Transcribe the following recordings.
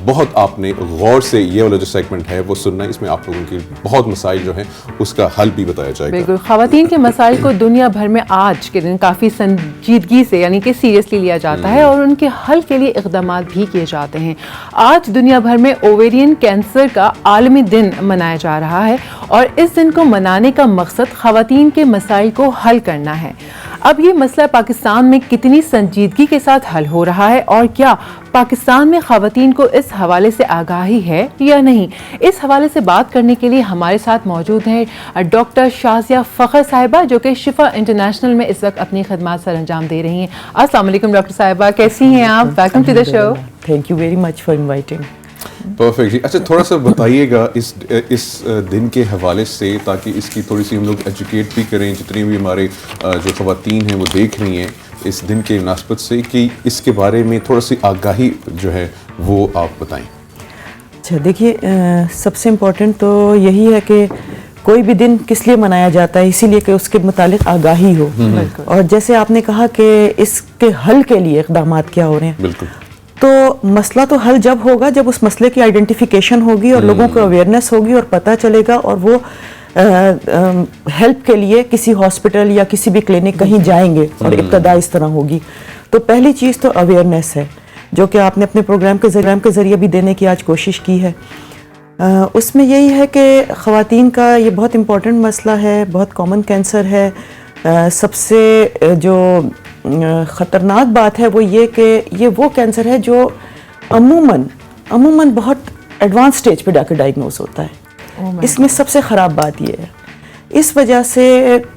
بہت آپ نے غور سے یہ والا جو سیگمنٹ ہے وہ سننا ہے. اس میں آپ لوگوں کی بہت مسائل جو ہیں اس کا حل بھی بتایا جائے گا. بالکل. خواتین کے مسائل کو دنیا بھر میں آج کے دن کافی سنجیدگی سے یعنی کہ سیریسلی لیا جاتا ہے اور ان کے حل کے لیے اقدامات بھی کیے جاتے ہیں. آج دنیا بھر میں اوویرین کینسر کا عالمی دن منایا جا رہا ہے اور اس دن کو منانے کا مقصد خواتین کے مسائل کو حل کرنا ہے. اب یہ مسئلہ پاکستان میں کتنی سنجیدگی کے ساتھ حل ہو رہا ہے اور کیا پاکستان میں خواتین کو اس حوالے سے آگاہی ہے یا نہیں، اس حوالے سے بات کرنے کے لیے ہمارے ساتھ موجود ہیں ڈاکٹر شازیہ فخر صاحبہ جو کہ شفا انٹرنیشنل میں اس وقت اپنی خدمات سر انجام دے رہی ہیں. السلام علیکم ڈاکٹر صاحبہ، کیسی ہیں آپ؟ Welcome to the show. Thank you very much for inviting. Perfect جی. اچھا تھوڑا سا بتائیے گا اس دن کے حوالے سے تاکہ اس کی تھوڑی سی ہم لوگ ایجوکیٹ بھی کریں جتنی بھی ہمارے جو خواتین ہیں وہ دیکھ رہی ہیں اس دن کے مناسبت سے، کہ اس کے بارے میں تھوڑا سی آگاہی جو ہے وہ آپ بتائیں. اچھا دیکھیے، سب سے امپورٹنٹ تو یہی ہے کہ کوئی بھی دن کس لیے منایا جاتا ہے، اسی لیے کہ اس کے متعلق آگاہی ہو. اور جیسے آپ نے کہا کہ اس کے حل کے لیے اقدامات کیا ہو رہے ہیں، بالکل. تو مسئلہ تو حل جب ہوگا جب اس مسئلے کی آئیڈینٹیفیکیشن ہوگی اور لوگوں کو اویئرنیس ہوگی اور پتہ چلے گا اور وہ ہیلپ کے لیے کسی ہاسپٹل یا کسی بھی کلینک کہیں جائیں گے اور ابتدا اس طرح ہوگی. تو پہلی چیز تو اویئرنیس ہے جو کہ آپ نے اپنے پروگرام کے ذریعے بھی دینے کی آج کوشش کی ہے. اس میں یہی ہے کہ خواتین کا یہ بہت امپورٹنٹ مسئلہ ہے، بہت کامن کینسر ہے. سب سے جو خطرناک بات ہے وہ یہ کہ یہ وہ کینسر ہے جو عموماً بہت ایڈوانس سٹیج پہ جا کے ڈائگنوز ہوتا ہے. اس میں سب سے خراب بات یہ ہے. اس وجہ سے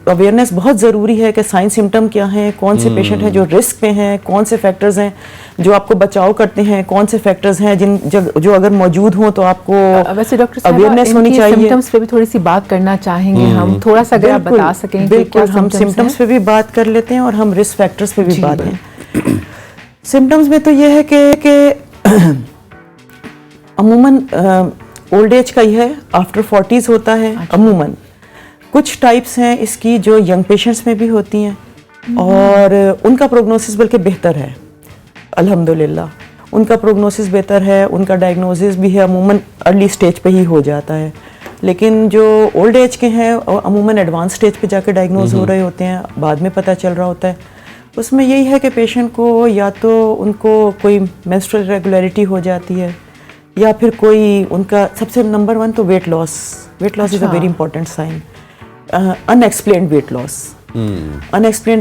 اویئرنیس بہت ضروری ہے کہ سائن سمٹم کیا ہیں، کون سے پیشنٹ ہیں جو رسک پہ ہیں، کون سے فیکٹرز ہیں جو آپ کو بچاؤ کرتے ہیں، کون سے فیکٹرز ہیں جو اگر موجود ہوں تو آپ کو اویئرنیس ہونی چاہیے. سمپٹمز پہ بھی تھوڑی سی بات کرنا چاہیں گے ہم، تھوڑا سا اگر آپ بتا سکیں. بالکل، ہم سمٹمز پہ بھی بات کر لیتے ہیں اور ہم رسک فیکٹرز پہ بھی بات ہیں. سمٹمز میں تو یہ ہے کہ عموماً اولڈ ایج کا ہی ہے، آفٹر 40s ہوتا ہے عموماً. کچھ ٹائپس ہیں اس کی جو ینگ پیشنٹس میں بھی ہوتی ہیں اور ان کا پروگنوسس بلکہ بہتر ہے الحمدللہ. ان کا پروگنوسس بہتر ہے، ان کا ڈائگنوسس بھی ہے عموماً ارلی سٹیج پہ ہی ہو جاتا ہے. لیکن جو اولڈ ایج کے ہیں عموماً ایڈوانس سٹیج پہ جا کے ڈائگنوز ہو رہے ہوتے ہیں، بعد میں پتہ چل رہا ہوتا ہے. اس میں یہی ہے کہ پیشنٹ کو یا تو ان کو کوئی مینسٹرل ریگولیرٹی ہو جاتی ہے یا پھر کوئی ان کا سب سے نمبر 1 تو weight loss is a very important sign. Unexplained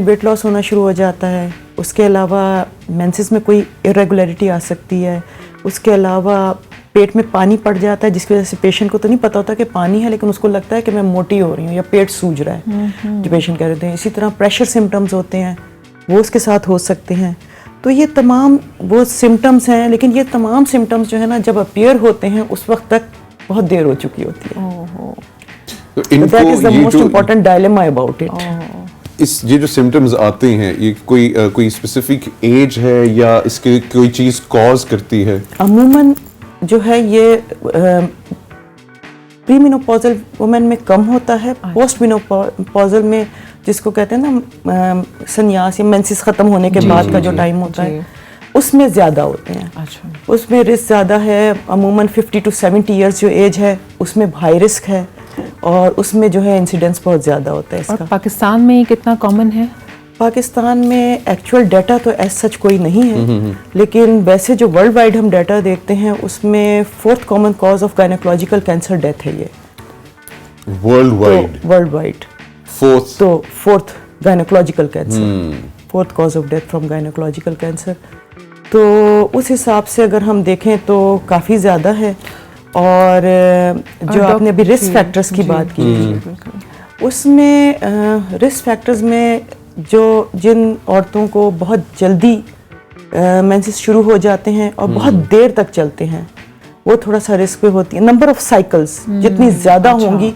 weight loss ہونا شروع ہو جاتا ہے. اس کے علاوہ مینسز میں کوئی ارریگولیرٹی آ سکتی ہے. اس کے علاوہ پیٹ میں پانی پڑ جاتا ہے جس کی وجہ سے پیشنٹ کو تو نہیں پتہ ہوتا کہ پانی ہے لیکن اس کو لگتا ہے کہ میں موٹی ہو رہی ہوں یا پیٹ سوج رہا ہے جو پیشنٹ کہہ رہے ہیں. اسی طرح پریشر سمٹمز ہوتے ہیں وہ اس کے ساتھ ہو سکتے ہیں. تو یہ تمام وہ سمٹمز ہیں، لیکن یہ تمام سمٹمز جو ہے نا جب اپیئر ہوتے ہیں اس وقت تک بہت دیر ہو چکی ہوتی ہے. That is the most important dilemma about it. یہ جو سمٹمز آتے ہیں یہ کوئی اسپیسیفک ایج ہے یا اس کی کوئی چیز کاز کرتی ہے؟ عموماً جو ہے یہ پری مینوپوزل وومن میں کم ہوتا ہے. پوسٹ مینوپوزل میں جس کو کہتے ہیں نا سنیاس یا مینسز ختم ہونے کے بعد کا جو ٹائم ہوتا ہے اس میں زیادہ ہوتے ہیں. اس میں رسک زیادہ ہے. عموماً 50 to 70 ایئرس جو ایج ہے اس میں ہائی رسک ہے اور اس میں جو ہے انسیڈنس بہت زیادہ ہوتا ہے اس کا. پاکستان میں کتنا کامن ہے؟ پاکستان میں ایکچوئل ڈیٹا تو ایز سچ کوئی نہیں ہے، لیکن ویسے جو ورلڈ وائڈ ہم ڈیٹا دیکھتے ہیں اس میں 4th common cause of gynaecological cancer death ہے. یہ worldwide 4th gynaecological cancer, 4th cause of death from gynaecological cancer. تو اس حساب سے اگر ہم دیکھیں تو کافی زیادہ ہے. اور جو آپ نے ابھی رسک فیکٹرز کی بات کی تھی اس میں رسک فیکٹرز میں جن عورتوں کو بہت جلدی مینسز شروع ہو جاتے ہیں اور بہت دیر تک چلتے ہیں وہ تھوڑا سا رسک پہ ہوتی ہے. نمبر آف سائیکلز جتنی زیادہ ہوں گی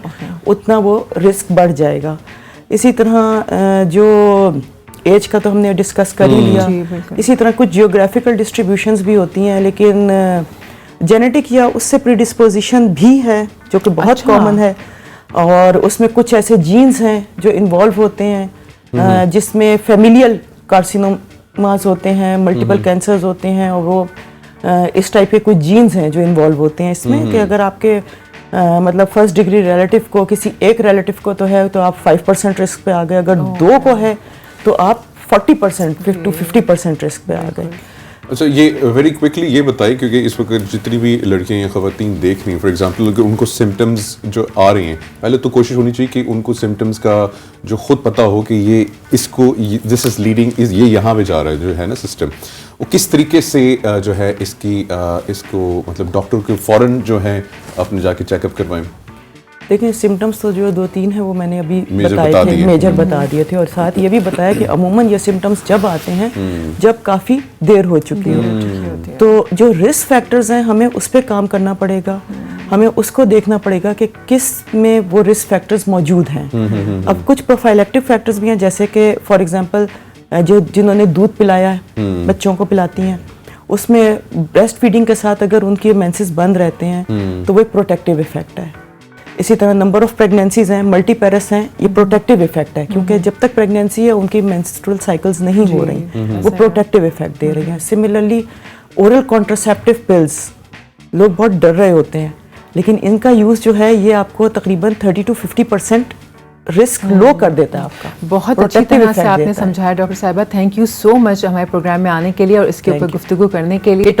اتنا وہ رسک بڑھ جائے گا. اسی طرح جو ایج کا تو ہم نے ڈسکس کر ہی لیا. اسی طرح کچھ جیوگرافیکل ڈسٹریبیوشنز بھی ہوتی ہیں، لیکن جینیٹک یا اس سے پری ڈسپوزیشن بھی ہے جو کہ بہت کامن ہے. اور اس میں کچھ ایسے جینز ہیں جو انوالو ہوتے ہیں جس میں فیملیل کارسینوماز ہوتے ہیں، ملٹیپل کینسرز ہوتے ہیں اور وہ اس ٹائپ کے کچھ جینز ہیں جو انوالو ہوتے ہیں اس میں کہ اگر آپ کے مطلب فرسٹ ڈگری ریلیٹیو کو کسی ایک ریلیٹیو کو تو ہے تو آپ 5% رسک پہ آ گئے, اگر 2 کو ہے تو آپ 40% to 50% رسک پہ آ گئے. اچھا یہ ویری کوئکلی یہ بتائیے, کیونکہ اس وقت جتنی بھی لڑکیاں یا خواتین دیکھ رہی ہیں, فار ایگزامپل اگر ان کو سمٹمز جو آ رہے ہیں, پہلے تو کوشش ہونی چاہیے کہ ان کو سمٹمز کا جو خود پتہ ہو کہ یہ اس کو دس از لیڈنگ یہ یہاں پہ جا رہا ہے جو ہے نا سسٹم, وہ کس طریقے سے جو ہے اس کو مطلب ڈاکٹر کے فوراً جو ہے اپنے جا کے چیک اپ کروائیں. دیکھیں سمٹمز تو جو 2-3 ہیں وہ میں نے ابھی بتائے تھے, میجر بتا دیے تھے, اور ساتھ یہ بھی بتایا کہ عموماً یہ سمٹمز جب آتے ہیں جب کافی دیر ہو چکی ہو. تو جو رسک فیکٹرز ہیں ہمیں اس پہ کام کرنا پڑے گا, ہمیں اس کو دیکھنا پڑے گا کہ کس میں وہ رسک فیکٹرز موجود ہیں. اب کچھ پروفائلیکٹو فیکٹرز بھی ہیں, جیسے کہ فار ایگزامپل جنہوں نے دودھ پلایا ہے, بچوں کو پلاتی ہیں, اس میں بریسٹ فیڈنگ کے ساتھ اگر ان کی مینسز بند رہتے ہیں تو وہ ایک پروٹیکٹیو ایفیکٹ ہے. اسی طرح نمبر آف پریگنینسیز ہیں, ملٹی پیرس ہیں, یہ پروٹیکٹیو ایفیکٹ ہے, کیونکہ جب تک پریگنینسی ہے ان کی مینسٹرول سائیکلز نہیں ہو رہی, وہ پروٹیکٹیو ایفیکٹ دے رہی ہیں. سملرلی اورل کانٹراسیپٹیو پلز, لوگ بہت ڈر رہے ہوتے ہیں, لیکن ان کا یوز جو ہے یہ آپ کو تقریباً 30 to 50% رسک لو کر دیتا ہے آپ کا. بہت اچھی طرح سے آپ نے سمجھایا ڈاکٹر صاحبہ, تھینک یو سو مچ ہمارے پروگرام میں آنے کے لیے اور اس کے اوپر گفتگو کرنے کے لیے.